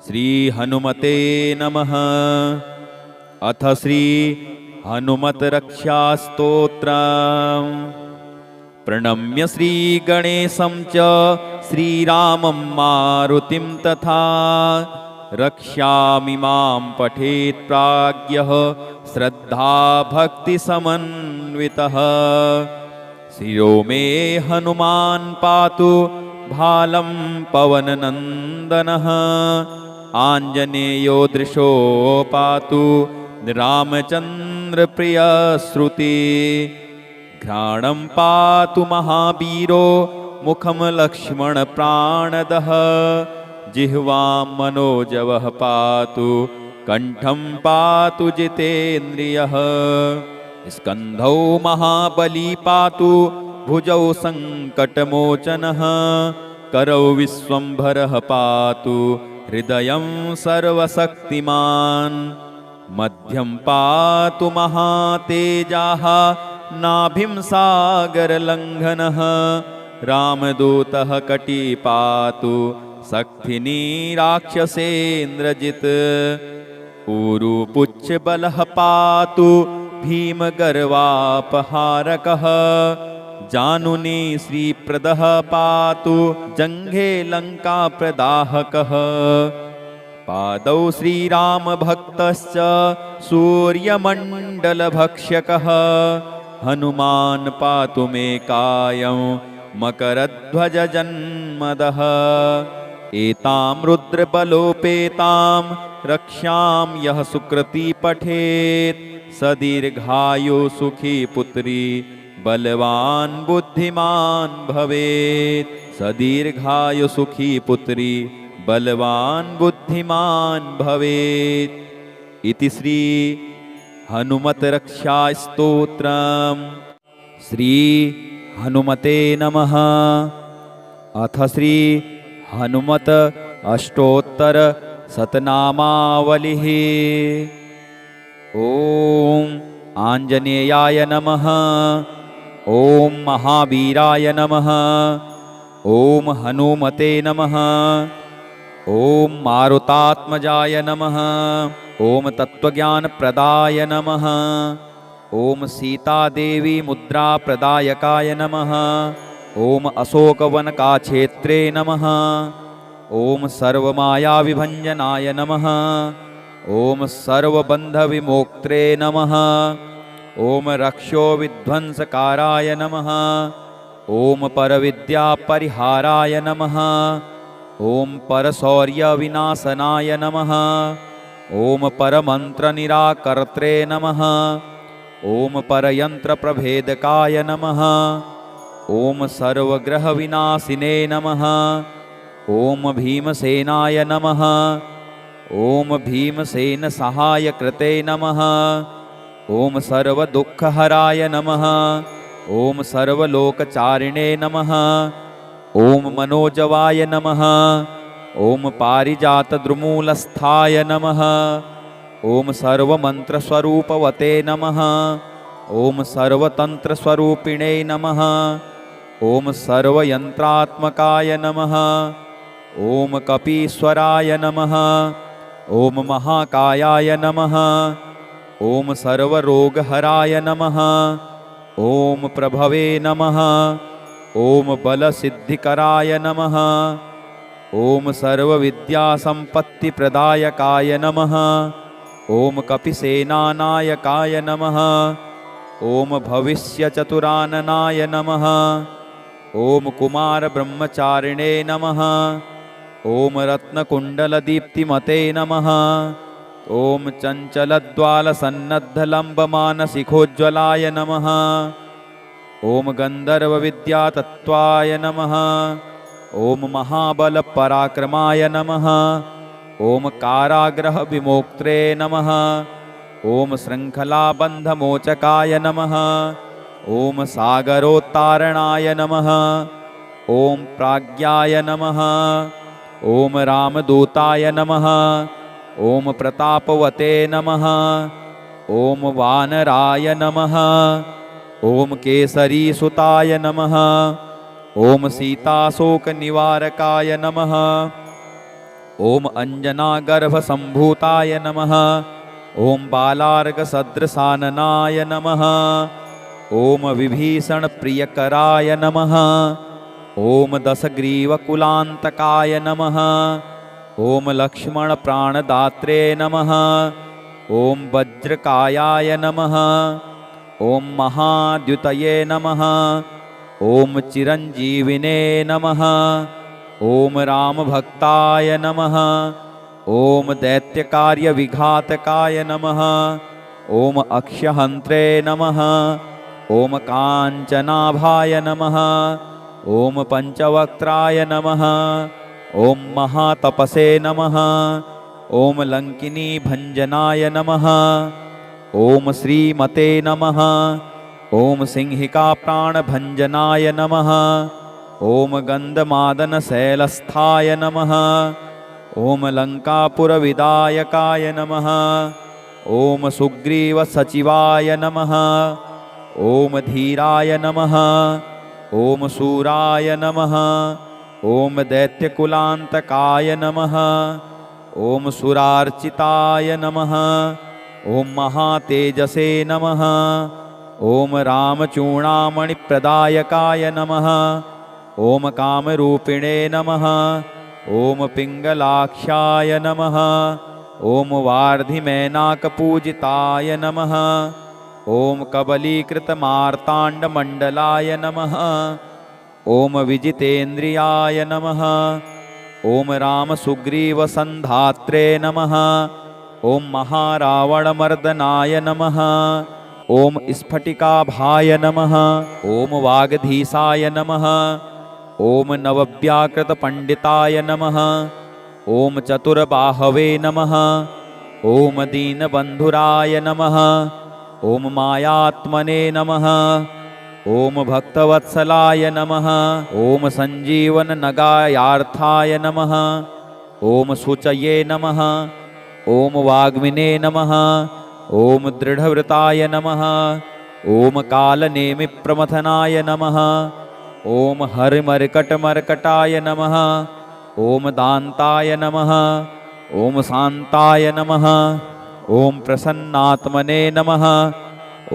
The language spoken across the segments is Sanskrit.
श्री हनुमते नमः। अथ श्री हनुमत रक्षा स्तोत्रम्। प्रणम्य श्री गणेशं च श्रीरामं मारुतिं तथा रक्षामिमां पठेत् प्राज्ञः श्रद्धा भक्ति समन्वितः। शिरो मे हनुमान् पातु भालं पवननन्दनः आञ्जनेयो दृशो पातु रामचन्द्रप्रियश्रुति। घ्राणं पातु महावीरो मुखं लक्ष्मणप्राणदः जिह्वां मनोजवः पातु कण्ठं पातु जितेन्द्रियः। स्कन्धौ महाबली पातु भुजौ सङ्कटमोचनः करौ विश्वम्भरः पातु हृदयं सर्वशक्तिमान्। मध्यं पातु महातेजाः नाभिं सागरलङ्घनः रामदूतः कटी पातु शक्तिनी राक्षसेन्द्रजित्। ऊरुपुच्छबलः पातु भीमगर्वापहारकः जानुनी श्रीप्रदः पातु जङ्घे लङ्काप्रदाहकः। पादौ श्रीरामभक्तश्च सूर्यमण्डलभक्ष्यकः हनुमान् पातु मे कायं मकरध्वजजन्मदः। एतां रुद्रबलोपेतां रक्षां यः सुकृती पठेत् स दीर्घायु सुखी पुत्री बलवान् बुद्धिमान् भवेत्। स दीर्घायु सुखी पुत्री बलवान् बुद्धिमान् भवेत्। इति श्री हनुमत रक्षा स्तोत्रम्। श्री हनुमते नमः। अथ श्री हनुमत अष्टोत्तर शतनामावलिः। ॐ आञ्जनेयाय नमः। ॐ महावीराय नमः। ॐ हनुमते नमः। ॐ मारुतात्मजाय नमः। ॐ तत्त्वज्ञानप्रदाय नमः। ॐ सीतादेवी मुद्राप्रदायकाय नमः। ॐ अशोकवनकाक्षेत्रे नमः। ॐ सर्वमायाविभञ्जनाय नमः। ॐ सर्वबन्धविमोक्त्रे नमः। ॐ रक्षोविध्वंसकाराय नमः। ॐ परविद्यापरिहाराय नमः। ॐ परशौर्यविनाशनाय नमः। ॐ परमन्त्रनिराकर्त्रे नमः। ॐ परयन्त्रप्रभेदकाय नमः। ॐ सर्वग्रहविनाशिने नमः। ॐ भीमसेनाय नमः। ॐ भीमसेनसहायकृते नमः। ॐ सर्वदुःखहराय नमः। ॐ सर्वलोकचारिणे नमः। ॐ मनोजवाय नमः। ॐ पारिजातद्रुमूलस्थाय नमः। ॐ सर्वमन्त्रस्वरूपवते नमः। ॐ सर्वतन्त्रस्वरूपिणे नमः। ॐ सर्वयन्त्रात्मकाय नमः। ॐ कपीश्वराय नमः। ॐ महाकायाय नमः। ॐ सर्वरोगहराय नमः। ॐ प्रभवे नमः। ॐ बलसिद्धिकराय नमः। ॐ सर्वविद्यासम्पत्तिप्रदायकाय नमः। ॐ कपिसेनानायकाय नमः। ॐ भविष्यचतुराननाय नमः। ॐ कुमारब्रह्मचारिणे नमः। ॐ रत्नकुण्डलदीप्तिमते नमः। ॐ चञ्चलद्वालसन्नद्धलम्बमानसिखोज्ज्वलाय नमः। ॐ गन्धर्वविद्यातत्त्वाय नमः। ॐ महाबलपराक्रमाय नमः। ॐ काराग्रहविमोक्त्रे नमः। ॐ शृङ्खलाबन्धमोचकाय नमः। ॐ सागरोत्तारणाय नमः। ॐ प्राज्ञाय नमः। ॐ रामदूताय नमः। ॐ प्रतापवते नमः। ॐ वानराय नमः। ॐ केसरीसुताय नमः। ॐ सीताशोकनिवारकाय नमः। ॐ अञ्जनागर्भसम्भूताय नमः। ॐ बालार्कसदृशाननाय नमः। ॐ विभीषणप्रियकराय नमः। ॐ दशग्रीवकुलान्तकाय नमः। ॐ लक्ष्मणप्राणदात्रे नमः। ॐ वज्रकायाय नमः। ॐ महाद्युतये नमः। ॐ चिरञ्जीविने नमः। ॐ रामभक्ताय नमः। ॐ दैत्यकार्यविघातकाय नमः। ॐ अक्षहन्त्रे नमः। ॐ काञ्चनाभाय नमः। ॐ पञ्चवक्त्राय नमः। ॐ महातपसे नमः। ॐ लङ्किनीभञ्जनाय नमः। ॐ श्रीमते नमः। ॐ सिंहिकाप्राणभञ्जनाय नमः। ॐ गन्धमादनशैलस्थाय नमः। ॐ लङ्कापुरविदायकाय नमः। ॐ सुग्रीवसचिवाय नमः। ॐ धीराय नमः। ॐ शूराय नमः। ॐ दैत्यकुलान्तकाय नमः। ॐ सुरार्चिताय नमः। ॐ महातेजसे नमः। ॐ रामचूडामणिप्रदायकाय नमः। ॐ कामरूपिणे नमः। ॐ पिङ्गलाक्षाय नमः। ॐ वार्धिमेनाकपूजिताय नमः। ॐ कबलीकृतमार्ताण्डमण्डलाय नमः। ॐ विजितेन्द्रियाय नमः। ॐ रामसुग्रीवसन्धात्रे नमः। ॐ महारावणमर्दनाय नमः। ॐ स्फटिकाभाय नमः। ॐ वागधीशाय नमः। ॐ नवव्याकृतपण्डिताय नमः। ॐ चतुर्बाहवे नमः। ॐ दीनबन्धुराय नमः। ॐ मायात्मने नमः। ॐ भक्तवत्सलाय नमः। ॐ सञ्जीवननगायार्थाय नमः। ॐ शुचये नमः। ॐ वाग्मिने नमः। ॐ दृढव्रताय नमः। ॐ कालनेमिप्रमथनाय नमः। ॐ हरिमर्कटमर्कटाय नमः। ॐ दान्ताय नमः। ॐ शान्ताय नमः। ॐ प्रसन्नात्मने नमः।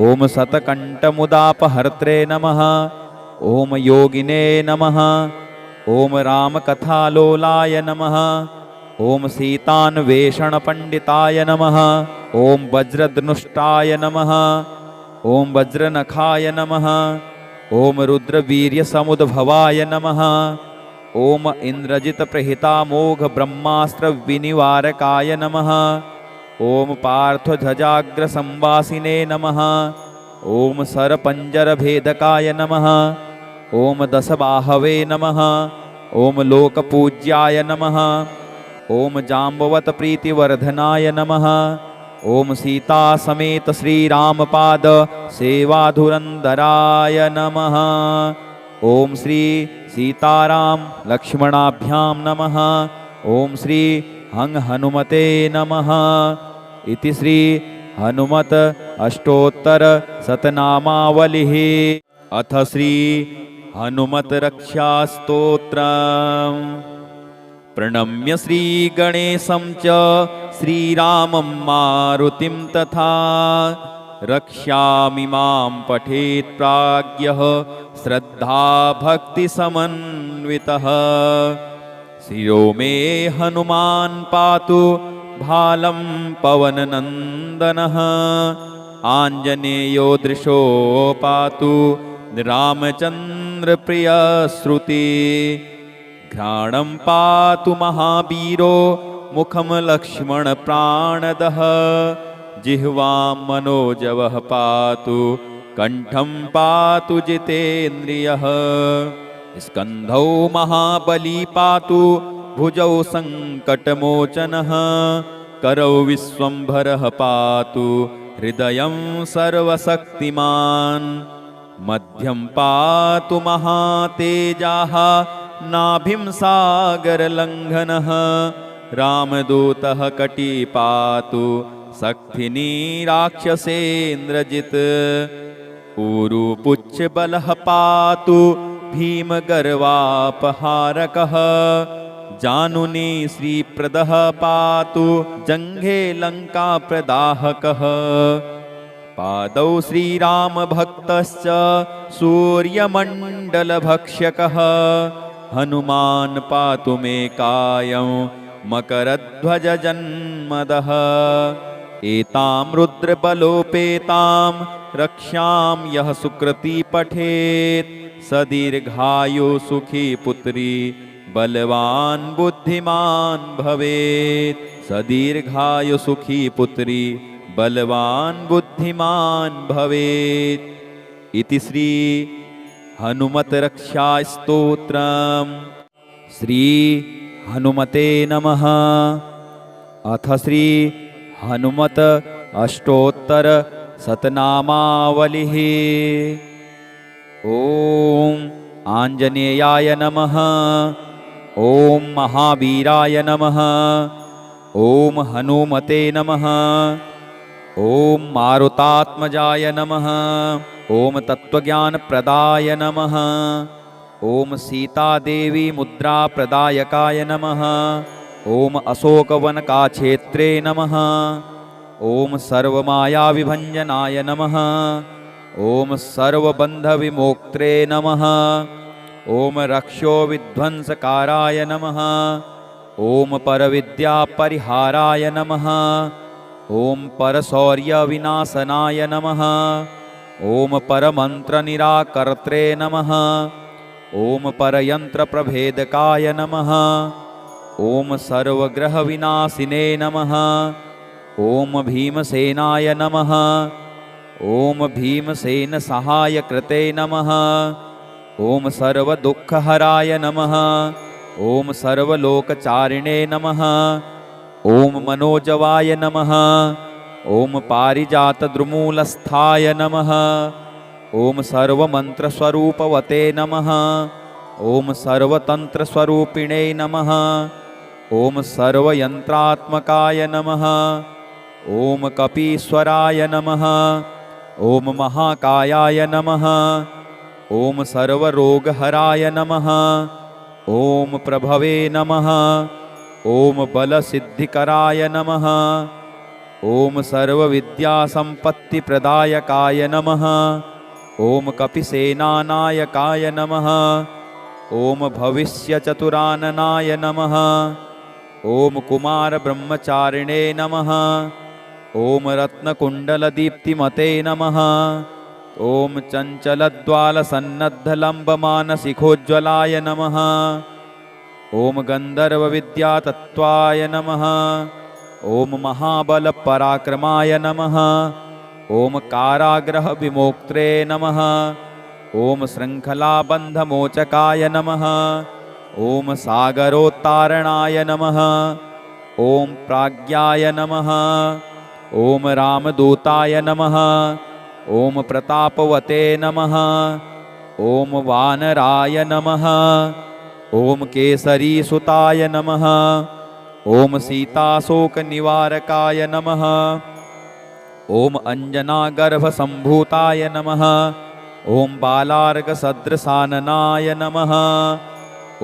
ॐ शतकण्ठमुदापहर्त्रे नमः। ॐ योगिने नमः। ॐ रामकथालोलाय नमः। ॐ सीतान्वेषणपण्डिताय नमः। ॐ वज्रधनुष्टाय नमः। ॐ वज्रनखाय नमः। ॐ रुद्रवीर्यसमुद्भवाय नमः। ॐ इन्द्रजितप्रहितामोघब्रह्मास्त्रविनिवारकाय नमः। ॐ पार्थध्वजाग्रसंवासिने नमः। ॐ सरपञ्जरभेदकाय नमः। ॐ दशबाहवे नमः। ॐ लोकपूज्याय नमः। ॐ जाम्बवतप्रीतिवर्धनाय नमः। ॐ सीतासमेत श्रीरामपाद सेवाधुरन्धराय नमः। ॐ श्री सीताराम लक्ष्मणाभ्यां नमः। ॐ श्री हनुमते नमः। इति श्री हनुमत अष्टोत्तर शतनामावलिः। अथ श्री हनुमत रक्षास्तोत्रम्। प्रणम्य श्रीगणेशं च श्रीरामं मारुतिं तथा रक्ष्यामि मां पठेत् प्राज्ञः श्रद्धाभक्तिसमन्वितः। शिरो मे हनुमान् पातु भालं पवननन्दनः। आञ्जनेयो दृशो पातु रामचन्द्रप्रियश्रुति। घ्राणं पातु महावीरो मुखं लक्ष्मणप्राणदः। जिह्वां मनोजवः पातु कण्ठं पातु जितेन्द्रियः। स्कन्धौ महाबली पातु भुजौ सङ्कटमोचनः। करौ विश्वम्भरः पातु हृदयं सर्वशक्तिमान्। मध्यं पातु महातेजाः नाभिं सागरलङ्घनः। रामदूतः कटी पातु शक्तिनी राक्षसेन्द्रजित्। ऊरुपुच्छबलः पातु भीमगर्वापहारकः। जानुनी श्रीप्रदः पातु जङ्घे लङ्काप्रदाहकः पादौ श्रीरामभक्तश्च सूर्यमण्डलभक्ष्यकः हनुमान् पातु मे कायं मकरध्वजजन्मदः एतां रुद्रबलोपेतां रक्ष्यां यः सुकृती पठेत् स दीर्घायु सुखी पुत्री बलवान् बुद्धिमान् भवेत् स दीर्घायु सुखी पुत्री बलवान् बुद्धिमान् भवेत् इति श्री हनुमतरक्षास्तोत्रम्। श्री हनुमते नमः। अथ श्री हनुमत अष्टोत्तर शतनामावलिः। ॐ आञ्जनेयाय नमः। ॐ महावीराय नमः। ॐ हनुमते नमः। ॐ मारुतात्मजाय नमः। ॐ तत्त्वज्ञानप्रदाय नमः। ॐ सीतादेवी मुद्राप्रदायकाय नमः। ॐ अशोकवनकाक्षेत्रे नमः। ॐ सर्वमायाविभञ्जनाय नमः। ॐ सर्वबन्धविमोक्त्रे नमः। ॐ रक्षोविध्वंसकाराय नमः। ॐ परविद्यापरिहाराय नमः। ॐ परशौर्यविनाशनाय नमः। ॐ परमन्त्रनिराकर्त्रे नमः। ॐ परयन्त्रप्रभेदकाय नमः। ॐ सर्वग्रहविनाशिने नमः। ॐ भीमसेनाय नमः। ॐ भीमसेनसहायकृते नमः। ॐ सर्वदुःखहराय नमः। ॐ सर्वलोकचारिणे नमः। ॐ मनोजवाय नमः। ॐ पारिजातद्रुमूलस्थाय नमः। ॐ सर्वमन्त्रस्वरूपवते नमः। ॐ सर्वतन्त्रस्वरूपिणे नमः। ॐ सर्वयन्त्रात्मकाय नमः। ॐ कपीश्वराय नमः। ॐ महाकायाय नमः। ॐ सर्वरोगहराय नमः। ॐ प्रभवे नमः। ॐ बलसिद्धिकराय नमः। ॐ सर्वविद्यासम्पत्तिप्रदायकाय नमः। ॐ कपिसेनानायकाय नमः। ॐ भविष्यचतुराननाय नमः। ॐ कुमारब्रह्मचारिणे नमः। ॐ रत्नकुण्डलदीप्तिमते नमः। ॐ चञ्चलद्वालसन्नद्धलम्बमानसिखोज्ज्वलाय नमः। ॐ गन्धर्वविद्यातत्त्वाय नमः। ॐ महाबलपराक्रमाय नमः। ॐ कारागृहविमोक्त्रे नमः। ॐ शृङ्खलाबन्धमोचकाय नमः। ॐ सागरोत्तारणाय नमः। ॐ प्राज्ञाय नमः। ॐ रामदूताय नमः। ॐ प्रतापवते नमः। ॐ वानराय नमः। ॐ केसरीसुताय नमः। ॐ सीताशोकनिवारकाय नमः। ॐ अञ्जनागर्भसम्भूताय नमः। ॐ बालार्कसदृशाननाय नमः।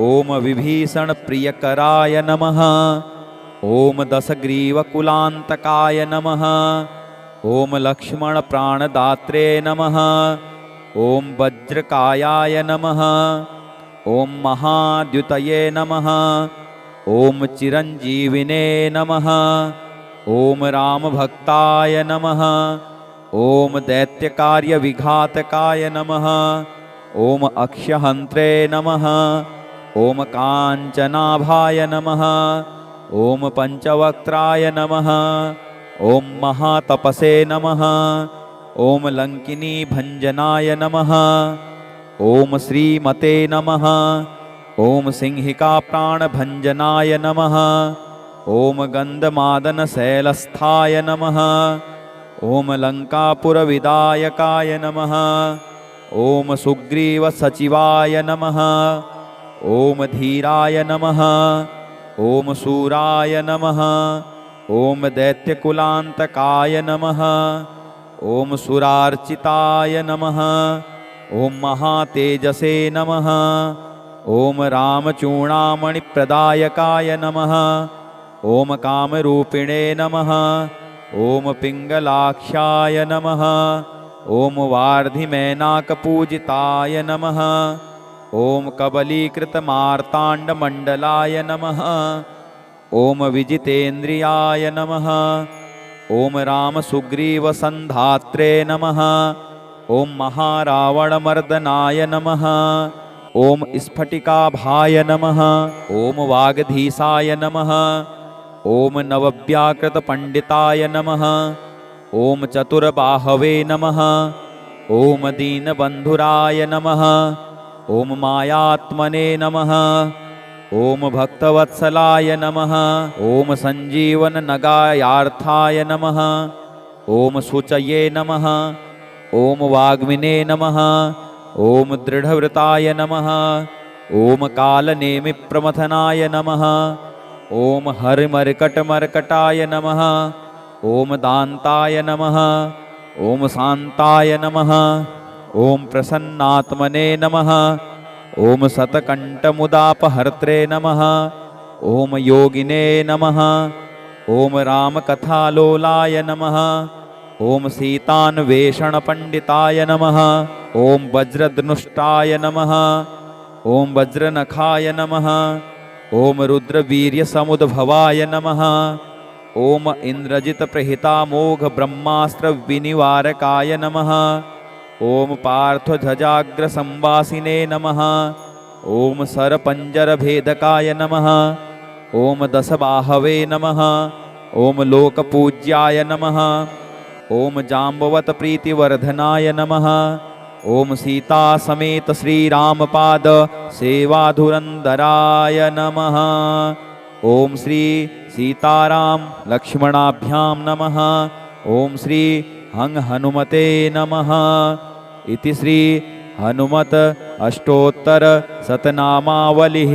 ॐ विभीषणप्रियकराय नमः। ॐ दशग्रीवकुलान्तकाय नमः। ॐ लक्ष्मणप्राणदात्रे नमः। ॐ वज्रकायाय नमः। ॐ महाद्युतये नमः। ॐ चिरञ्जीविने नमः। ॐ रामभक्ताय नमः। ॐ दैत्यकार्यविघातकाय नमः। ॐ अक्षहन्त्रे नमः। ॐ काञ्चनाभाय नमः। ॐ पञ्चवक्त्राय नमः। ॐ महातपसे नमः। ॐ लङ्किनीभञ्जनाय नमः। ॐ श्रीमते नमः। ॐ सिंहिकाप्राणभञ्जनाय नमः। ॐ गन्धमादनशैलस्थाय नमः। ॐ लङ्कापुरविदायकाय नमः। ॐ सुग्रीवसचिवाय नमः। ॐ धीराय नमः। ॐ शूराय नमः। ॐ दैत्यकुलान्तकाय नमः। ॐ सुरार्चिताय नमः। ॐ महातेजसे नमः। ॐ रामचूडामणिप्रदायकाय नमः। ॐ कामरूपिणे नमः। ॐ पिङ्गलाक्षाय नमः। ॐ वार्धिमेनाकपूजिताय नमः। ॐ कबलीकृतमार्ताण्डमण्डलाय नमः। ॐ विजितेन्द्रियाय नमः। ॐ रामसुग्रीवसन्धात्रे नमः। ॐ महारावणमर्दनाय नमः। ॐ स्फटिकाभाय नमः। ॐ वागधीसाय नमः। ॐ नवव्याकृतपण्डिताय नमः। ॐ चतुर्बाहवे नमः। ॐ दीनबन्धुराय नमः। ॐ मायात्मने नमः। ॐ भक्तवत्सलाय नमः। ॐ सञ्जीवननगायार्थाय नमः। ॐ शुचये नमः। ॐ वाग्मिने नमः। ॐ दृढव्रताय नमः। ॐ कालनेमिप्रमथनाय नमः। ॐ हरिमर्कटमर्कटाय नमः। ॐ दान्ताय नमः। ॐ शान्ताय नमः। ॐ प्रसन्नात्मने नमः। ॐ शतकण्ठमुदापहर्त्रे नमः। ॐ योगिने नमः। ॐ रामकथालोलाय नमः। ॐ सीतान्वेषणपण्डिताय नमः। ॐ वज्रधनुष्टाय नमः। ॐ वज्रनखाय नमः। ॐ रुद्रवीर्यसमुद्भवाय नमः। ॐ इन्द्रजितप्रहितामोघब्रह्मास्त्रविनिवारकाय नमः। ॐ पार्थध्वजाग्रसंवासिने नमः। ॐ सरपञ्जरभेदकाय नमः। ॐ दशबाहवे नमः। ॐ लोकपूज्याय नमः। ॐ जाम्बवतप्रीतिवर्धनाय नमः। ॐ सीतासमेत श्रीरामपाद सेवाधुरन्धराय नमः। ॐ श्री सीताराम लक्ष्मणाभ्यां नमः। ॐ श्री हनुमते नमः। इति श्री हनुमत अष्टोत्तर शतनामावलिः।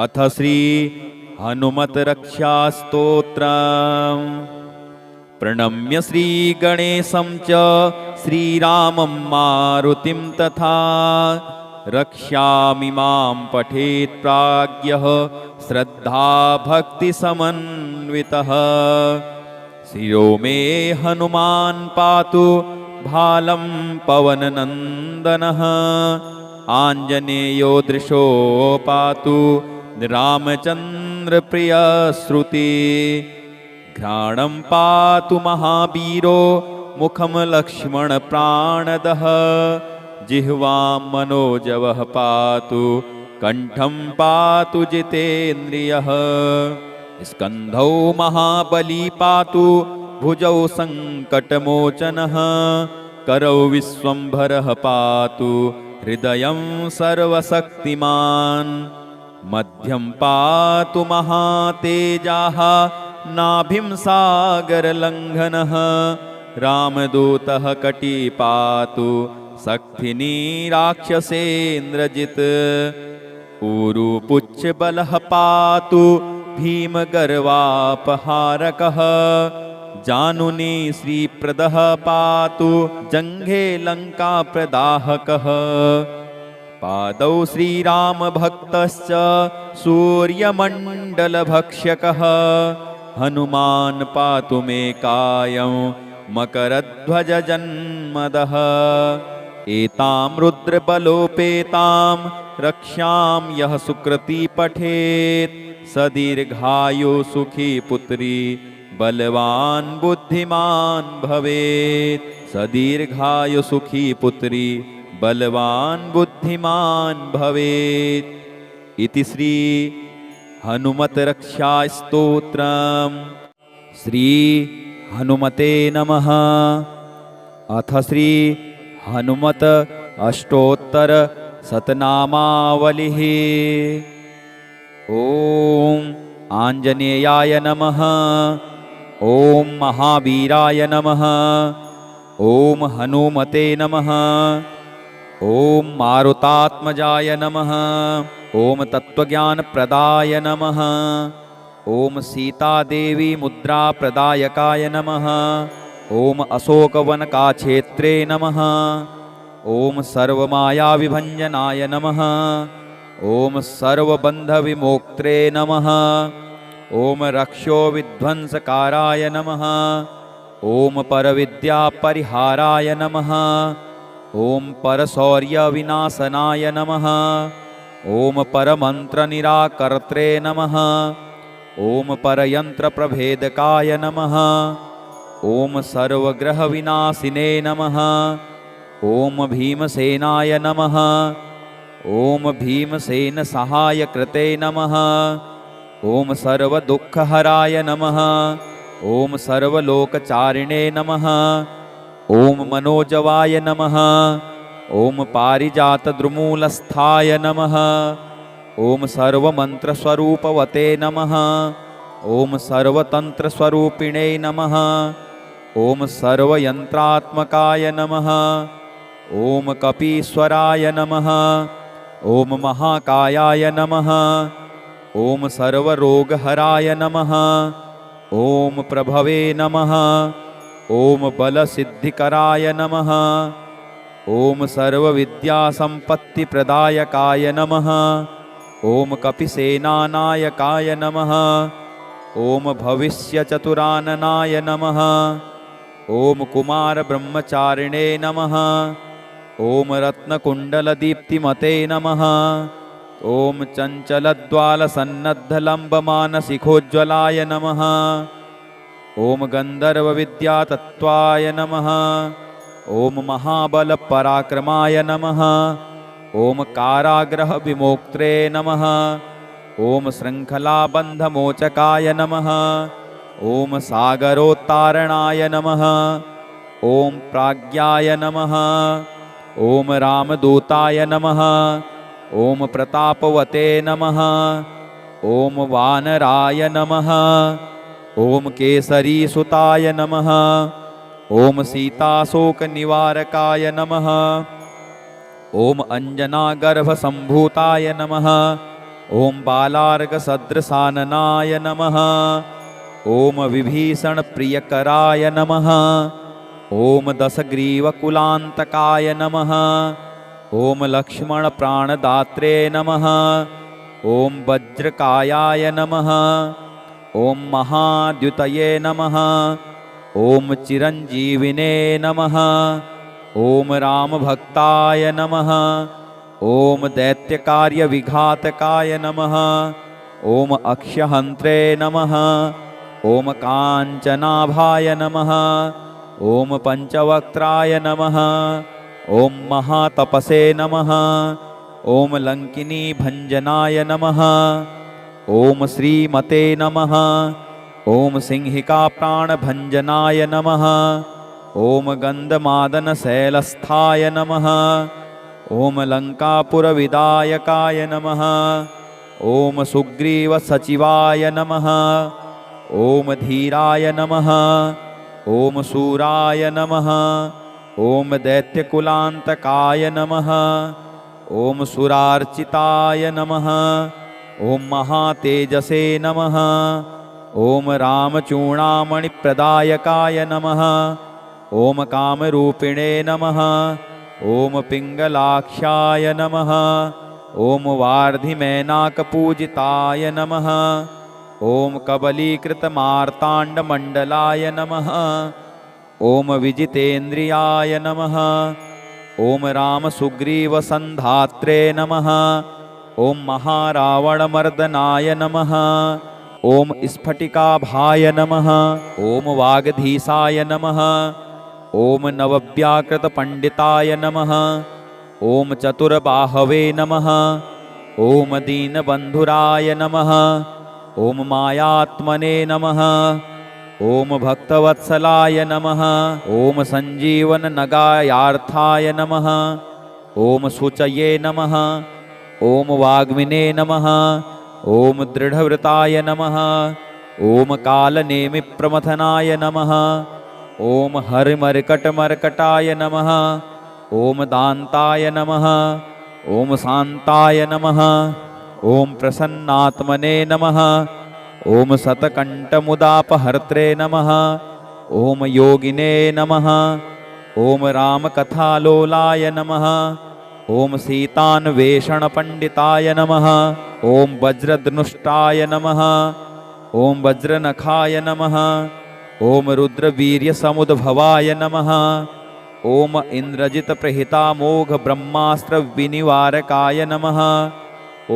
अथ श्री हनुमत रक्षास्तोत्रम्। प्रणम्य श्रीगणेशं च श्रीरामं मारुतिं तथा रक्ष्यामि मां पठेत् प्राज्ञः श्रद्धाभक्तिसमन्वितः। शिरो मे हनुमान् पातु भालं पवननन्दनः। आञ्जनेयो दृशो पातु रामचन्द्रप्रियश्रुति। घ्राणं पातु महावीरो मुखं लक्ष्मणप्राणदः। जिह्वां मनोजवः पातु कण्ठं पातु जितेन्द्रियः। स्कन्धौ महाबली पातु भुजौ सङ्कटमोचनः। करौ विश्वम्भरः पातु हृदयं सर्वशक्तिमान्। मध्यं पातु महातेजाः नाभिं सागरलङ्घनः। रामदूतः कटी पातु शक्तिनी राक्षसेन्द्रजित्। ऊरुपुच्छबलः पातु भीमगर्वापहारकः। जानुनी श्रीप्रदः पातु जङ्घे लङ्काप्रदाहकः। पादौ श्रीरामभक्तश्च सूर्यमण्डलभक्षकः। हनुमान् पातु मे कायं मकरध्वजजन्मदः। एतां रुद्रबलोपेतां रक्ष्यां यः सुकृती पठेत्। स दीर्घायु सुखी पुत्री बलवान् बुद्धिमान् भवेत्। स दीर्घायु सुखी पुत्री बलवान् बुद्धिमान् भवेत्। इति श्री हनुमत रक्षास्तोत्रम्। श्री हनुमते नमः। अथ श्री हनुमत अष्टोत्तर शतनामावलिः। ॐ आञ्जनेयाय नमः। ॐ महावीराय नमः। ॐ हनुमते नमः। ॐ मारुतात्मजाय नमः। ॐ तत्त्वज्ञानप्रदाय नमः। ॐ सीतादेवी मुद्राप्रदायकाय नमः। ॐ अशोकवनकाक्षेत्रे नमः। ॐ सर्वमायाविभञ्जनाय नमः। ॐ सर्वबन्धविमोक्त्रे नमः। ॐ रक्षोविध्वंसकाराय नमः। ॐ परविद्यापरिहाराय नमः। ॐ परशौर्यविनाशनाय नमः। ॐ परमन्त्रनिराकर्त्रे नमः। ॐ परयन्त्रप्रभेदकाय नमः। ॐ सर्वग्रहविनाशिने नमः। ॐ भीमसेनाय नमः। ॐ भीमसेनसहायकृते नमः। ॐ सर्वदुःखहराय नमः। ॐ सर्वलोकचारिणे नमः। ॐ मनोजवाय नमः। ॐ पारिजातद्रुमूलस्थाय नमः। ॐ सर्वमन्त्रस्वरूपवते नमः। ॐ सर्वतन्त्रस्वरूपिणे नमः। ॐ सर्वयन्त्रात्मकाय नमः। ॐ कपीश्वराय नमः। ॐ महाकायाय नमः। ॐ सर्वरोगहराय नमः। ॐ प्रभवे नमः। ॐ बलसिद्धिकराय नमः। ॐ सर्वविद्यासम्पत्तिप्रदायकाय नमः। ॐ कपिसेनानायकाय नमः। ॐ भविष्यचतुराननाय नमः। ॐ कुमारब्रह्मचारिणे नमः। ॐ रत्नकुण्डलदीप्तिमते नमः। ॐ चञ्चलद्वालसन्नद्धलम्बमानसिखोज्ज्वलाय नमः। ॐ गन्धर्वविद्यातत्त्वाय नमः। ॐ महाबलपराक्रमाय नमः। ॐ काराग्रहविमोक्त्रे नमः। ॐ शृङ्खलाबन्धमोचकाय नमः। ॐ सागरोत्तारणाय नमः। ॐ प्राज्ञाय नमः। ॐ रामदूताय नमः। ॐ प्रतापवते नमः। ॐ वानराय नमः। ॐ केसरीसुताय नमः। ॐ सीताशोकनिवारकाय नमः। ॐ अञ्जनागर्भसम्भूताय नमः। ॐ बालार्कसदृशाननाय नमः। ॐ विभीषणप्रियकराय नमः। ॐ दशग्रीवकुलान्तकाय नमः। ॐ लक्ष्मणप्राणदात्रे नमः। ॐ वज्रकायाय नमः। ॐ महाद्युतये नमः। ॐ चिरञ्जीविने नमः। ॐ रामभक्ताय नमः। ॐ दैत्यकार्यविघातकाय नमः। ॐ अक्षहन्त्रे नमः। ॐ काञ्चनाभाय नमः। ॐ पञ्चवक्त्राय नमः। ॐ महातपसे नमः। ॐ लङ्किनीभञ्जनाय नमः। ॐ श्रीमते नमः। ॐ सिंहिकाप्राणभञ्जनाय नमः। ॐ गन्धमादनशैलस्थाय नमः। ॐ लङ्कापुरविदायकाय नमः। ॐ सुग्रीवसचिवाय नमः। ॐ धीराय नमः। ॐ शूराय नमः। ॐ दैत्यकुलान्तकाय नमः। ॐ सुरार्चिताय नमः। ॐ महातेजसे नमः। ॐ रामचूडामणिप्रदायकाय नमः। ॐ कामरूपिणे नमः। ॐ पिङ्गलाक्षाय नमः। ॐ वार्धिमेनाकपूजिताय नमः। ॐ कबलीकृतमार्ताण्डमण्डलाय नमः। ॐ विजितेन्द्रियाय नमः। ॐ रामसुग्रीवसन्धात्रे नमः। ॐ महारावणमर्दनाय नमः। ॐ स्फटिकाभाय नमः। ॐ वागधीशाय नमः। ॐ नवव्याकृतपण्डिताय नमः। ॐ चतुर्बाहवे नमः। ॐ दीनबन्धुराय नमः। ॐ मायात्मने नमः। ॐ भक्तवत्सलाय नमः। ॐ सञ्जीवननगायार्थाय नमः। ॐ शुचये नमः। ॐ वाग्मिने नमः। ॐ दृढव्रताय नमः। ॐ कालनेमिप्रमथनाय नमः। ॐ हरिमर्कटमर्कटाय नमः। ॐ दान्ताय नमः। ॐ शान्ताय नमः। ॐ प्रसन्नात्मने नमः। ॐ शतकण्ठमुदापहर्त्रे नमः। ॐ योगिने नमः। ॐ रामकथालोलाय नमः। ॐ सीतान्वेषणपण्डिताय नमः। ॐ वज्रधनुष्टाय नमः। ॐ वज्रनखाय नमः। ॐ रुद्रवीर्यसमुद्भवाय नमः। ॐ इन्द्रजितप्रहितामोघब्रह्मास्त्रविनिवारकाय नमः।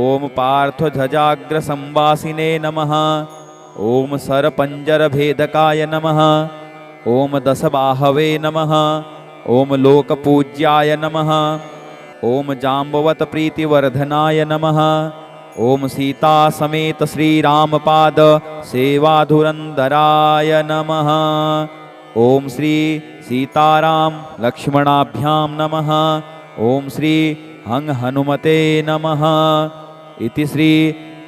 ॐ पार्थध्वजाग्रसंवासिने नमः। ॐ सरपञ्जरभेदकाय नमः। ॐ दशबाहवे नमः। ॐ लोकपूज्याय नमः। ॐ जाम्बवतप्रीतिवर्धनाय नमः। ॐ सीतासमेत श्रीरामपाद सेवाधुरन्धराय नमः। ॐ श्री सीताराम लक्ष्मणाभ्यां नमः। ॐ श्री हनुमते नमः। इति श्री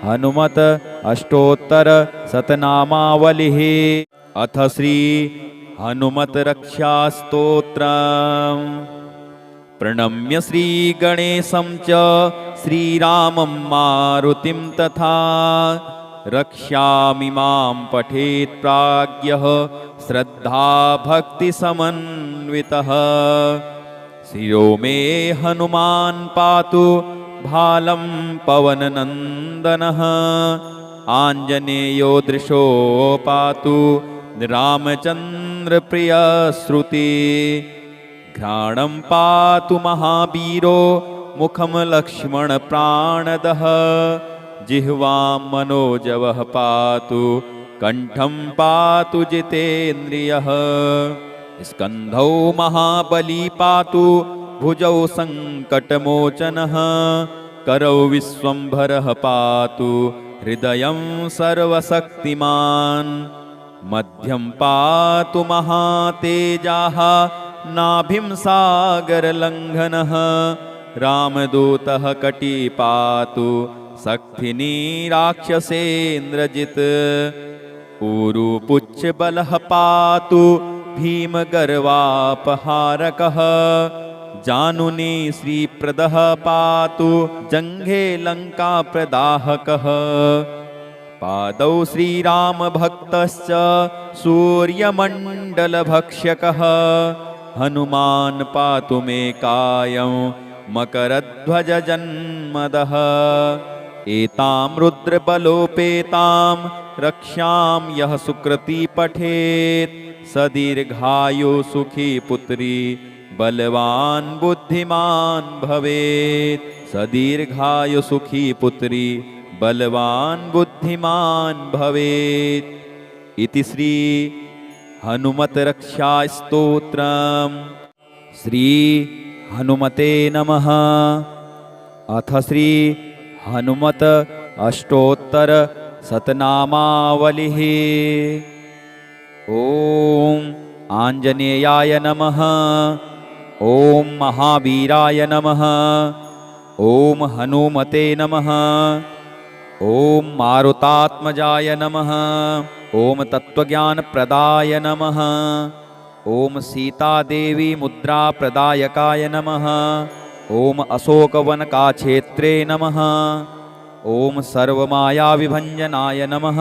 हनुमत अष्टोत्तर शतनामावलिः। अथ श्री हनुमत रक्षास्तोत्रम्। प्रणम्य श्रीगणेशं च श्रीरामं मारुतिं तथा रक्ष्यामि मां पठेत् प्राज्ञः श्रद्धाभक्तिसमन्वितः। शिरो मे हनुमान् पातु भालं पवननन्दनः। आञ्जनेयो दृशो पातु रामचन्द्रप्रियश्रुति। घ्राणं पातु महावीरो मुखं लक्ष्मणप्राणदः। जिह्वां मनोजवः पातु कण्ठं पातु जितेन्द्रियः। स्कन्धौ महाबली पातु भुजौ सङ्कटमोचनः। करौ विश्वम्भरः पातु हृदयं सर्वशक्तिमान्। मध्यं पातु महातेजाः नाभिं सागरलङ्घनः। रामदूतः कटी पातु शक्तिनी राक्षसेन्द्रजित्। ऊरुपुच्छबलः पातु भीमगर्वापहारकः। जानुनी श्रीप्रदः पातु जङ्घे लङ्काप्रदाहकः। पादौ श्रीरामभक्तश्च सूर्यमण्डलभक्ष्यकः। हनुमान् पातु मे कायं मकरध्वजजन्मदः। एतां रुद्रबलोपेतां रक्ष्यां यः सुकृती पठेत्। स दीर्घायु सुखी पुत्री बलवान् बुद्धिमान् भवेत्। स दीर्घायु सुखी पुत्री बलवान् बुद्धिमान् भवेत्। इति श्री हनुमत रक्षास्तोत्रम्। श्री हनुमते नमः। अथ श्री हनुमत अष्टोत्तर शतनामावलिः। ॐ आञ्जनेयाय नमः। ॐ महावीराय नमः। ॐ हनुमते नमः। ॐ मारुतात्मजाय नमः। ॐ तत्त्वज्ञानप्रदाय नमः। ॐ सीतादेवी मुद्राप्रदायकाय नमः। ॐ अशोकवनकाक्षेत्रे नमः। ॐ सर्वमायाविभञ्जनाय नमः।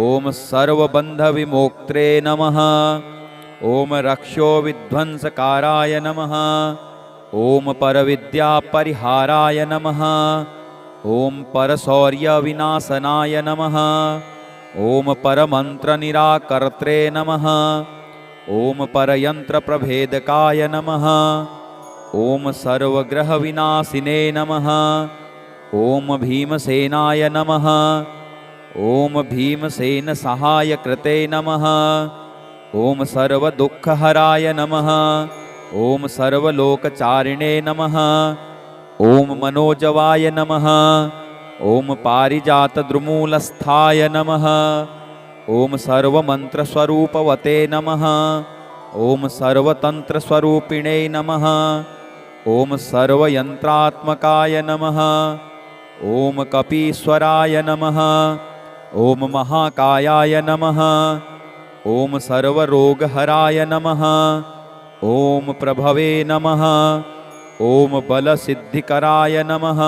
ॐ सर्वबन्धविमोक्त्रे नमः। ॐ रक्षोविध्वंसकाराय नमः। ॐ परविद्यापरिहाराय नमः। ॐ परशौर्यविनाशनाय नमः। ॐ परमन्त्रनिराकर्त्रे नमः। ॐ परयन्त्रप्रभेदकाय नमः। ॐ सर्वग्रहविनाशिने नमः। ॐ भीमसेनाय नमः। ॐ भीमसेनसहायकृते नमः। ॐ सर्वदुःखहराय नमः। ॐ सर्वलोकचारिणे नमः। ॐ मनोजवाय नमः। ॐ पारिजातद्रुमूलस्थाय नमः। ॐ सर्वमन्त्रस्वरूपवते नमः। ॐ सर्वतन्त्रस्वरूपिणे नमः। ॐ सर्वयन्त्रात्मकाय नमः। ॐ कपीश्वराय नमः। ॐ महाकायाय नमः। ॐ सर्वरोगहराय नमः। ॐ प्रभवे नमः। ॐ बलसिद्धिकराय नमः।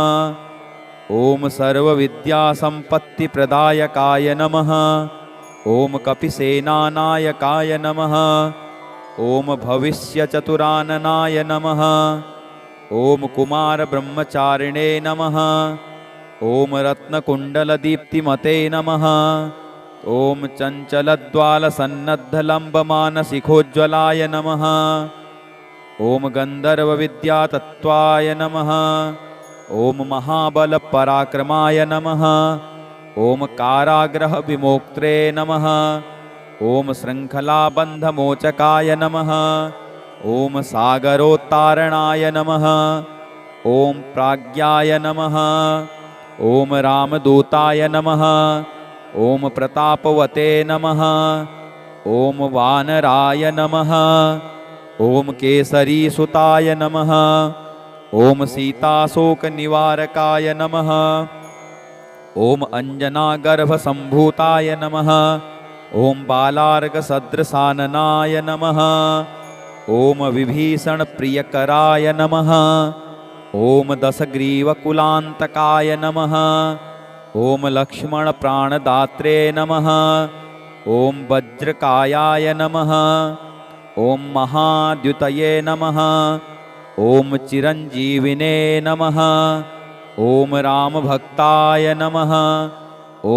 ॐ सर्वविद्यासम्पत्तिप्रदायकाय नमः। ॐ कपिसेनानायकाय नमः। ॐ भविष्यचतुराननाय नमः। ॐ कुमारब्रह्मचारिणे नमः। ॐ रत्नकुण्डलदीप्तिमते नमः। ॐ चञ्चलद्वालसन्नद्धलम्बमानसिखोज्ज्वलाय नमः। ॐ गन्धर्वविद्यातत्त्वाय नमः। ॐ महाबलपराक्रमाय नमः। ॐ कारागृहविमोक्त्रे नमः। ॐ शृङ्खलाबन्धमोचकाय नमः। ॐ सागरोत्तारणाय नमः। ॐ प्राज्ञाय नमः। ॐ रामदूताय नमः। ॐ प्रतापवते नमः। ॐ वानराय नमः। ॐ केसरीसुताय नमः। ॐ सीताशोकनिवारकाय नमः। ॐ अञ्जनागर्भसम्भूताय नमः। ॐ बालार्कसदृशाननाय नमः। ॐ विभीषणप्रियकराय नमः। ॐ दशग्रीवकुलान्तकाय नमः। ॐ लक्ष्मणप्राणदात्रे नमः। ॐ वज्रकायाय नमः। ॐ महाद्युतये नमः। ॐ चिरञ्जीविने नमः। ॐ रामभक्ताय नमः।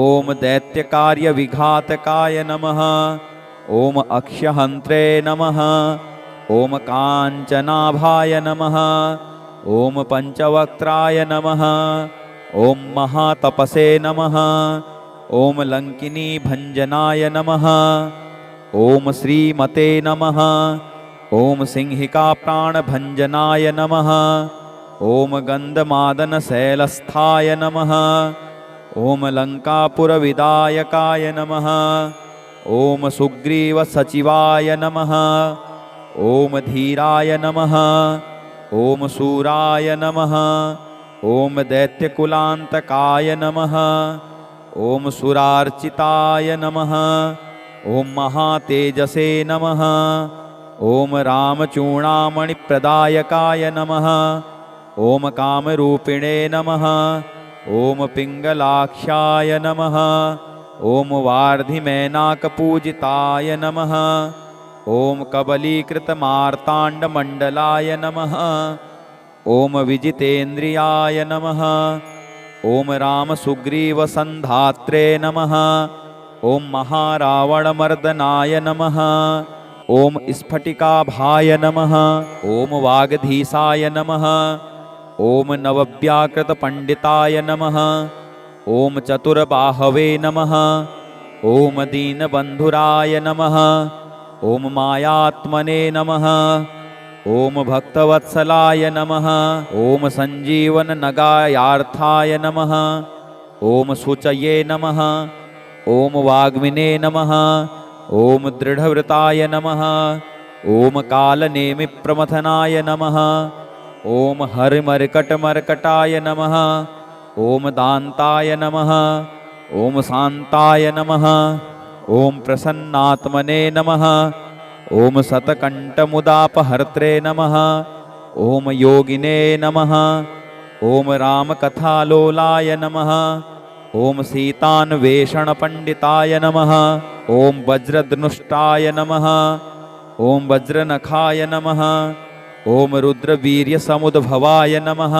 ॐ दैत्यकार्यविघातकाय नमः। ॐ अक्षहन्त्रे नमः। ॐ काञ्चनाभाय नमः। ॐ पञ्चवक्त्राय नमः। ॐ महातपसे नमः। ॐ लङ्किनीभञ्जनाय नमः। ॐ श्रीमते नमः। ॐ सिंहिकाप्राणभञ्जनाय नमः। ॐ गन्धमादनशैलस्थाय नमः। ॐ लङ्कापुरविदायकाय नमः। ॐ सुग्रीवसचिवाय नमः। ॐ धीराय नमः। ॐ शूराय नमः। ॐ दैत्यकुलान्तकाय नमः। ॐ सुरार्चिताय नमः। ॐ महातेजसे नमः। ॐ रामचूडामणिप्रदायकाय नमः। ॐ कामरूपिणे नमः। ॐ पिङ्गलाक्षाय नमः। ॐ वार्धिमेनाकपूजिताय नमः। ॐ कबलीकृतमार्ताण्डमण्डलाय नमः। ॐ विजितेन्द्रियाय नमः। ॐ रामसुग्रीवसन्धात्रे नमः। ॐ महारावणमर्दनाय नमः। ॐ स्फटिकाभाय नमः। ॐ वागधीशाय नमः। ॐ नवव्याकृतपण्डिताय नमः। ॐ चतुर्बाहवे नमः। ॐ दीनबन्धुराय नमः। ॐ मायात्मने नमः। ॐ भक्तवत्सलाय नमः। ॐ सञ्जीवननगायार्थाय नमः। ॐ शुचये नमः। ॐ वाग्मिने नमः। ॐ दृढव्रताय नमः। ॐ कालनेमिप्रमथनाय नमः। ॐ हरिमर्कटमर्कटाय नमः। ॐ दान्ताय नमः। ॐ शान्ताय नमः। ॐ प्रसन्नात्मने नमः। ॐ शतकण्ठमुदापहर्त्रे नमः। ॐ योगिने नमः। ॐ रामकथालोलाय नमः। ॐ सीतान्वेषणपण्डिताय नमः। ॐ वज्रधनुष्टाय नमः। ॐ वज्रनखाय नमः। ॐ रुद्रवीर्यसमुद्भवाय नमः।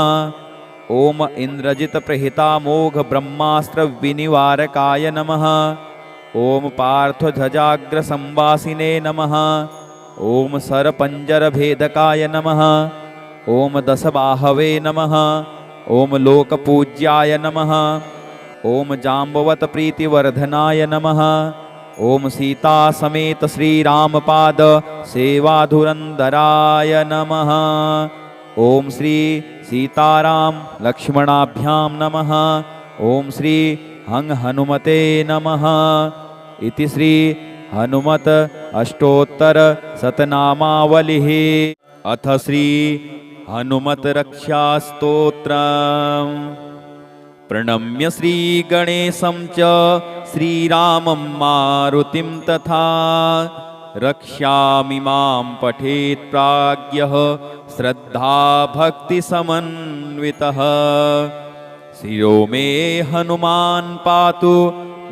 ॐ इन्द्रजितप्रहितामोघब्रह्मास्त्रविनिवारकाय नमः। ॐ पार्थध्वजाग्रसंवासिने नमः। ॐ सरपञ्जरभेदकाय नमः। ॐ दशबाहवे नमः। ॐ लोकपूज्याय नमः। ॐ जाम्बवतप्रीतिवर्धनाय नमः। ॐ सीतासमेत श्रीरामपाद सेवाधुरन्धराय नमः। ॐ श्री सीताराम लक्ष्मणाभ्यां नमः। ॐ श्री हनुमते नमः। इति श्री हनुमत अष्टोत्तर शतनामावलिः। अथ श्री हनुमत रक्षास्तोत्रम्। प्रणम्य श्रीगणेशं च श्रीरामं मारुतिं तथा रक्ष्यामि मां पठेत् प्राज्ञः श्रद्धाभक्तिसमन्वितः। शिरो मे हनुमान् पातु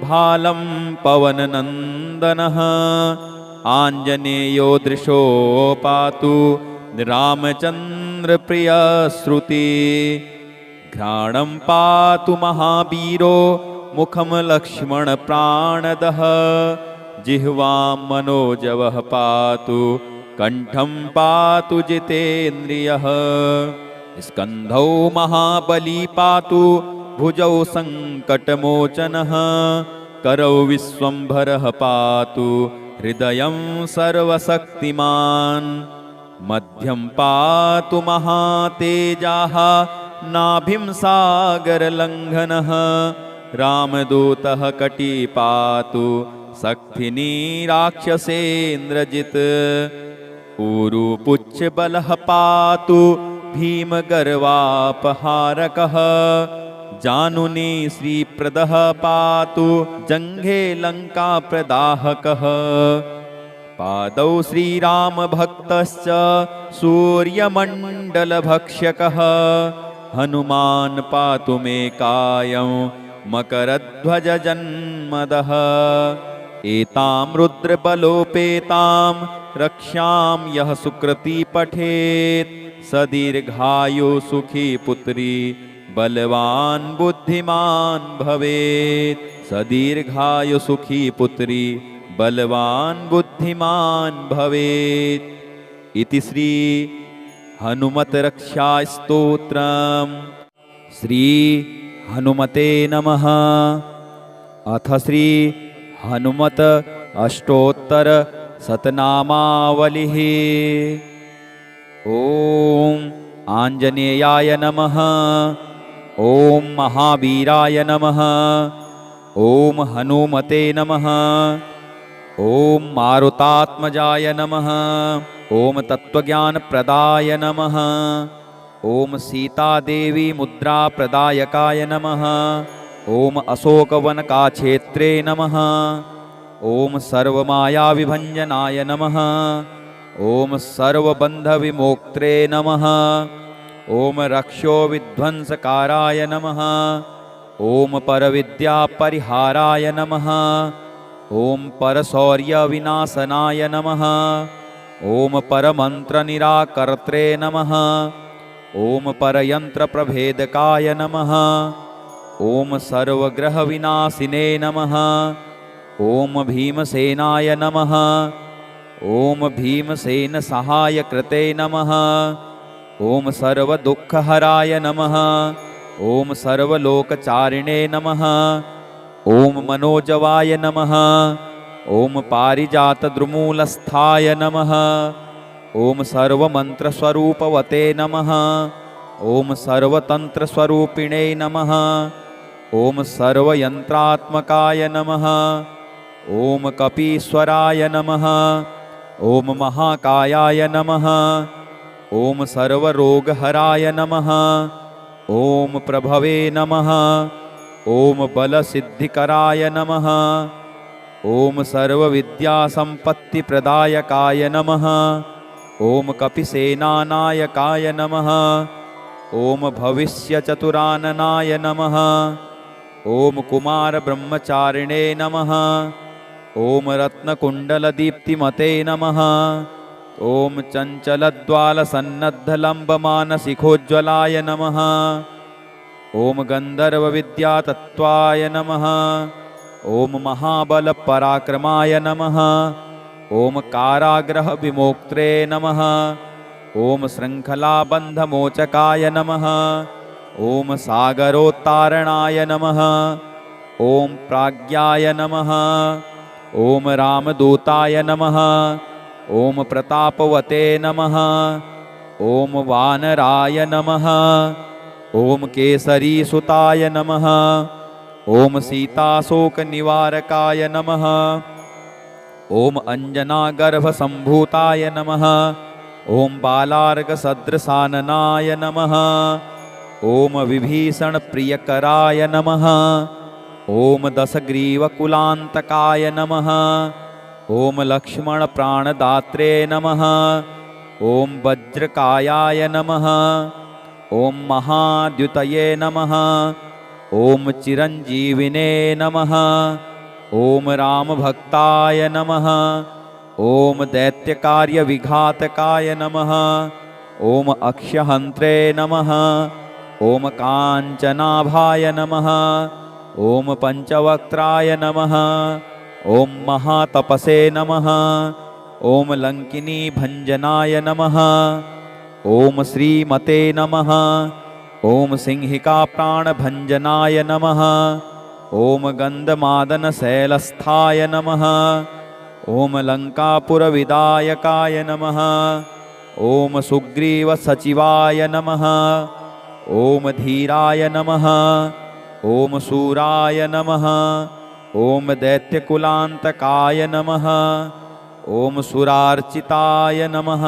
भालं पवननन्दनः। आञ्जनेयो दृशो पातु रामचन्द्र चन्द्रप्रियश्रुति घ्राणं पातु महावीरो मुखं लक्ष्मणप्राणदः जिह्वां मनोजवः पातु कण्ठं पातु जितेन्द्रियः स्कन्धौ महाबली पातु भुजौ सङ्कटमोचनः करौ विश्वम्भरः पातु हृदयं सर्वशक्तिमान् मध्यं पातु महातेजाः नाभिं सागरलङ्घनः रामदूतः कटी पातु शक्तिनी राक्षसेन्द्रजित् ऊरुपुच्छबलः पातु भीमगर्वापहारकः जानुनी श्रीप्रदः पातु जङ्घे लङ्काप्रदाहकः पादौ श्रीरामभक्तश्च सूर्यमण्डलभक्ष्यकः हनुमान् पातु मे कायं मकरध्वजजन्मदः एतां रुद्रबलोपेतां रक्षां यः सुकृती पठेत् स दीर्घायु सुखी पुत्री बलवान् बुद्धिमान् भवेत् स दीर्घायु सुखी पुत्री बलवान् बुद्धिमान् भवेत् इति श्री हनुमतरक्षास्तोत्रम्। श्री हनुमते नमः। अथ श्री हनुमत अष्टोत्तर शतनामावलिः। ॐ आञ्जनेयाय नमः। ॐ महावीराय नमः। ॐ हनुमते नमः। ॐ मारुतात्मजाय नमः। ॐ तत्त्वज्ञानप्रदाय नमः। ॐ सीतादेवी मुद्राप्रदायकाय नमः। ॐ अशोकवनकाक्षेत्रे नमः। ॐ सर्वमायाविभञ्जनाय नमः। ॐ सर्वबन्धविमोक्त्रे नमः। ॐ रक्षोविध्वंसकाराय नमः। ॐ परविद्यापरिहाराय नमः। ॐ परशौर्यविनाशनाय नमः। ॐ परमन्त्रनिराकर्त्रे नमः। ॐ परयन्त्रप्रभेदकाय नमः। ॐ सर्वग्रहविनाशिने नमः। ॐ भीमसेनाय नमः। ॐ भीमसेनसहायकृते नमः। ॐ सर्वदुःखहराय नमः। ॐ सर्वलोकचारिणे नमः। ॐ मनोजवाय नमः। ॐ पारिजातद्रुमूलस्थाय नमः। ॐ सर्वमन्त्रस्वरूपवते नमः। ॐ सर्वतन्त्रस्वरूपिणे नमः। ॐ सर्वयन्त्रात्मकाय नमः। ॐ कपीश्वराय नमः। ॐ महाकायाय नमः। ॐ सर्वरोगहराय नमः। ॐ प्रभवे नमः। ॐ बलसिद्धिकराय नमः। ॐ सर्वविद्यासम्पत्तिप्रदायकाय नमः। ॐ कपिसेनानायकाय नमः। ॐ भविष्यचतुराननाय नमः। ॐ कुमारब्रह्मचारिणे नमः। ॐ रत्नकुण्डलदीप्तिमते नमः। ॐ चञ्चलद्वालसन्नद्धलम्बमानसिखोज्ज्वलाय नमः। ॐ गन्धर्वविद्यातत्त्वाय नमः। ॐ महाबलपराक्रमाय नमः। ॐ कारागृहविमोक्त्रे नमः। ॐ शृङ्खलाबन्धमोचकाय नमः। ॐ सागरोत्तारणाय नमः। ॐ प्राज्ञाय नमः। ॐ रामदूताय नमः। ॐ प्रतापवते नमः। ॐ वानराय नमः। ॐ केसरीसुताय नमः। ॐ सीताशोकनिवारकाय नमः। ॐ अञ्जनागर्भसम्भूताय नमः। ॐ बालार्कसदृशाननाय नमः। ॐ विभीषणप्रियकराय नमः। ॐ दशग्रीवकुलान्तकाय नमः। ॐ लक्ष्मणप्राणदात्रे नमः। ॐ वज्रकायाय नमः। ॐ महाद्युतये नमः। ॐ चिरञ्जीविने नमः। ॐ रामभक्ताय नमः। ॐ दैत्यकार्यविघातकाय नमः। ॐ अक्षहन्त्रे नमः। ॐ काञ्चनाभाय नमः। ॐ पञ्चवक्त्राय नमः। ॐ महातपसे नमः। ॐ लङ्किनीभञ्जनाय नमः। ॐ श्रीमते नमः। ॐ सिंहिकाप्राणभञ्जनाय नमः। ॐ गन्धमादनशैलस्थाय नमः। ॐ लङ्कापुरविदायकाय नमः। ॐ सुग्रीवसचिवाय नमः। ॐ धीराय नमः। ॐ शूराय नमः। ॐ दैत्यकुलान्तकाय नमः। ॐ सुरार्चिताय नमः।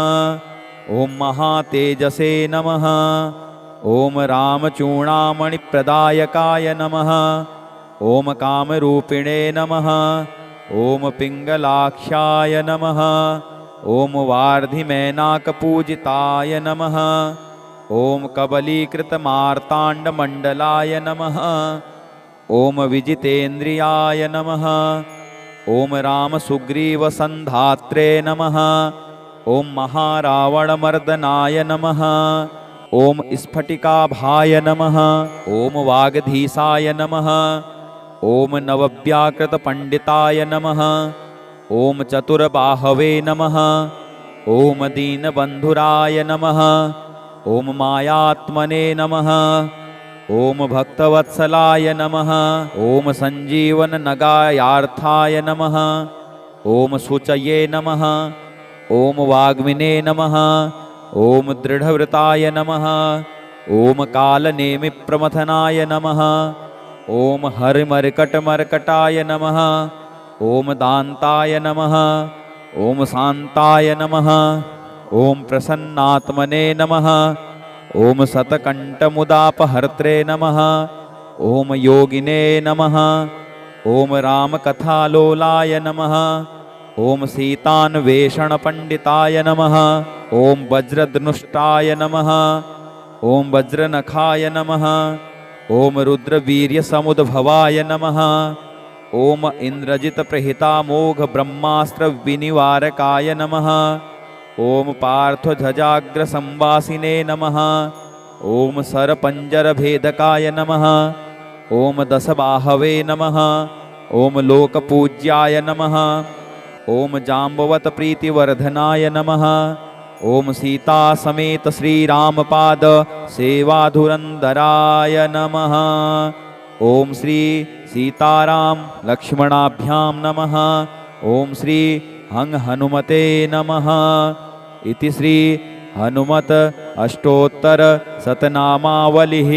ॐ महातेजसे नमः। ॐ रामचूडामणिप्रदायकाय नमः। ॐ कामरूपिणे नमः। ॐ पिङ्गलाक्षाय नमः। ॐ वार्धिमेनाकपूजिताय नमः। ॐ कबलीकृतमार्ताण्डमण्डलाय नमः। ॐ विजितेन्द्रियाय नमः। ॐ रामसुग्रीवसन्धात्रे नमः। ॐ महारावणमर्दनाय नमः। ॐ स्फटिकाभाय नमः। ॐ वागधीसाय नमः। ॐ नवव्याकृतपण्डिताय नमः। ॐ चतुर्बाहवे नमः। ॐ दीनबन्धुराय नमः। ॐ मायात्मने नमः। ॐ भक्तवत्सलाय नमः। ॐ सञ्जीवननगायार्थाय नमः। ॐ शुचये नमः। ॐ वाग्मिने नमः। ॐ दृढव्रताय नमः। ॐ कालनेमिप्रमथनाय नमः। ॐ हरिमर्कटमर्कटाय नमः। ॐ दान्ताय नमः। ॐ शान्ताय नमः। ॐ प्रसन्नात्मने नमः। ॐ शतकण्ठमुदापहर्त्रे नमः। ॐ योगिने नमः। ॐ रामकथालोलाय नमः। ॐ सीतान्वेषणपण्डिताय नमः। ॐ वज्रधनुष्टाय नमः। ॐ वज्रनखाय नमः। ॐ रुद्रवीर्यसमुद्भवाय नमः। ॐ इन्द्रजितप्रहितामोघब्रह्मास्त्रविनिवारकाय नमः। ॐ पार्थध्वजाग्रसंवासिने नमः। ॐ सरपञ्जरभेदकाय नमः। ॐ दशबाहवे नमः। ॐ लोकपूज्याय नमः। ॐ जाम्बवतप्रीतिवर्धनाय नमः। ॐ सीतासमेत श्रीरामपाद सेवाधुरन्धराय नमः। ॐ श्री सीताराम लक्ष्मणाभ्यां नमः। ॐ श्री हनुमते नमः। इति श्री हनुमत अष्टोत्तर शतनामावलिः।